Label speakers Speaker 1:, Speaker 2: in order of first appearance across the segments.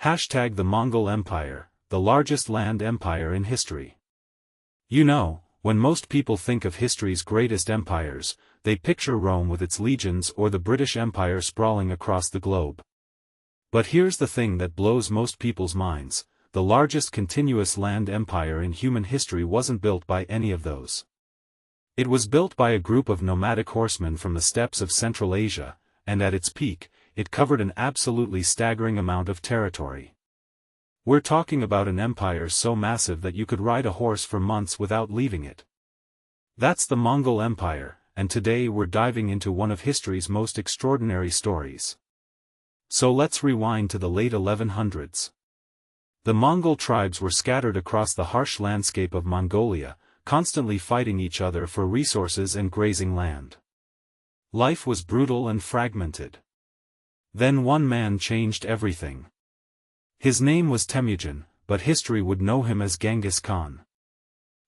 Speaker 1: Hashtag the Mongol Empire, the largest land empire in history. You know, when most people think of history's greatest empires, they picture Rome with its legions or the British Empire sprawling across the globe. But here's the thing that blows most people's minds: the largest continuous land empire in human history wasn't built by any of those. It was built by a group of nomadic horsemen from the steppes of Central Asia, and at its peak, it covered an absolutely staggering amount of territory. We're talking about an empire so massive that you could ride a horse for months without leaving it. That's the Mongol Empire, and today we're diving into one of history's most extraordinary stories. So let's rewind to the late 1100s. The Mongol tribes were scattered across the harsh landscape of Mongolia, constantly fighting each other for resources and grazing land. Life was brutal and fragmented. Then one man changed everything. His name was Temujin, but history would know him as Genghis Khan.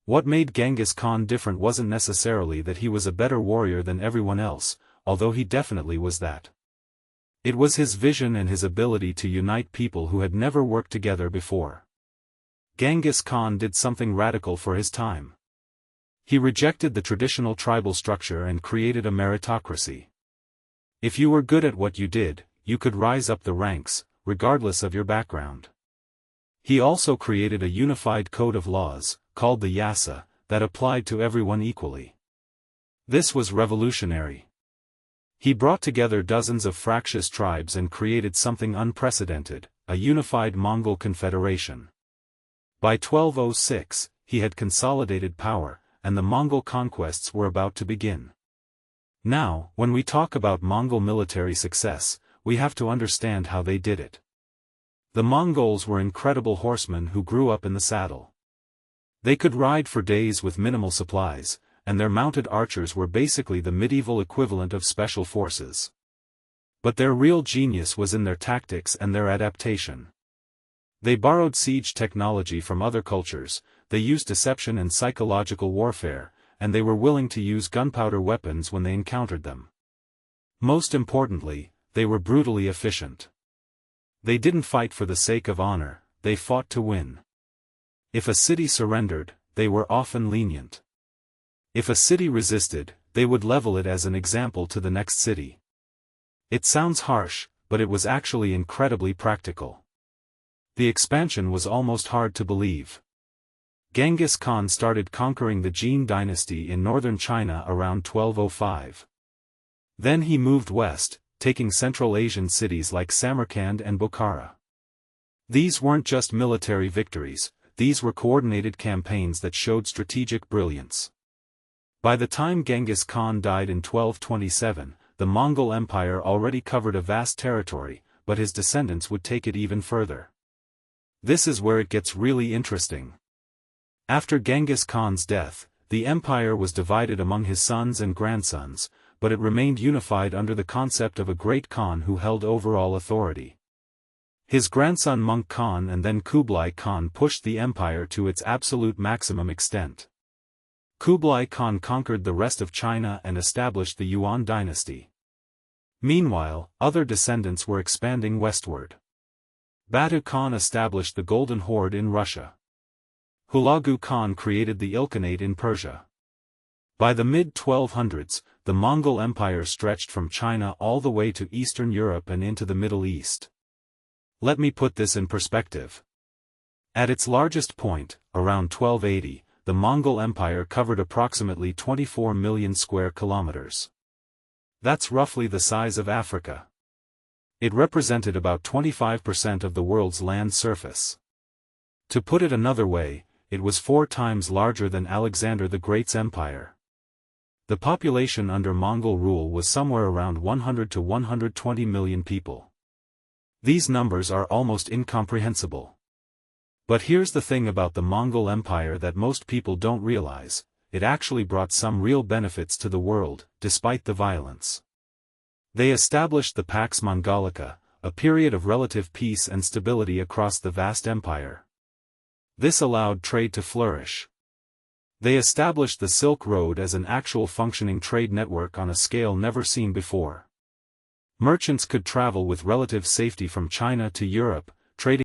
Speaker 1: What made Genghis Khan different wasn't necessarily that he was a better warrior than everyone else, although he definitely was that. It was his vision and his ability to unite people who had never worked together before. Genghis Khan did something radical for his time. He rejected the traditional tribal structure and created a meritocracy. If you were good at what you did, you could rise up the ranks, regardless of your background. He also created a unified code of laws, called the Yasa, that applied to everyone equally. This was revolutionary. He brought together dozens of fractious tribes and created something unprecedented, a unified Mongol confederation. By 1206, he had consolidated power, and the Mongol conquests were about to begin. Now, when we talk about Mongol military success, we have to understand how they did it. The Mongols were incredible horsemen who grew up in the saddle. They could ride for days with minimal supplies, and their mounted archers were basically the medieval equivalent of special forces. But their real genius was in their tactics and their adaptation. They borrowed siege technology from other cultures, they used deception and psychological warfare, and they were willing to use gunpowder weapons when they encountered them. Most importantly, they were brutally efficient. They didn't fight for the sake of honor, they fought to win. If a city surrendered, they were often lenient. If a city resisted, they would level it as an example to the next city. It sounds harsh, but it was actually incredibly practical. The expansion was almost hard to believe. Genghis Khan started conquering the Jin dynasty in northern China around 1205. Then he moved west, taking Central Asian cities like Samarkand and Bukhara. These weren't just military victories, these were coordinated campaigns that showed strategic brilliance. By the time Genghis Khan died in 1227, the Mongol Empire already covered a vast territory, but his descendants would take it even further. This is where it gets really interesting. After Genghis Khan's death, the empire was divided among his sons and grandsons, but it remained unified under the concept of a great Khan who held overall authority. His grandson Mongol Khan and then Kublai Khan pushed the empire to its absolute maximum extent. Kublai Khan conquered the rest of China and established the Yuan dynasty. Meanwhile, other descendants were expanding westward. Batu Khan established the Golden Horde in Russia. Hulagu Khan created the Ilkhanate in Persia. By the mid-1200s, the Mongol Empire stretched from China all the way to Eastern Europe and into the Middle East. Let me put this in perspective. At its largest point, around 1280, the Mongol Empire covered approximately 24 million square kilometers. That's roughly the size of Africa. It represented about 25% of the world's land surface. To put it another way, it was 4 times larger than Alexander the Great's empire. The population under Mongol rule was somewhere around 100 to 120 million people. These numbers are almost incomprehensible. But here's the thing about the Mongol Empire that most people don't realize: it actually brought some real benefits to the world, despite the violence. They established the Pax Mongolica, a period of relative peace and stability across the vast empire. This allowed trade to flourish. They established the Silk Road as an actual functioning trade network on a scale never seen before. Merchants could travel with relative safety from China to Europe, trading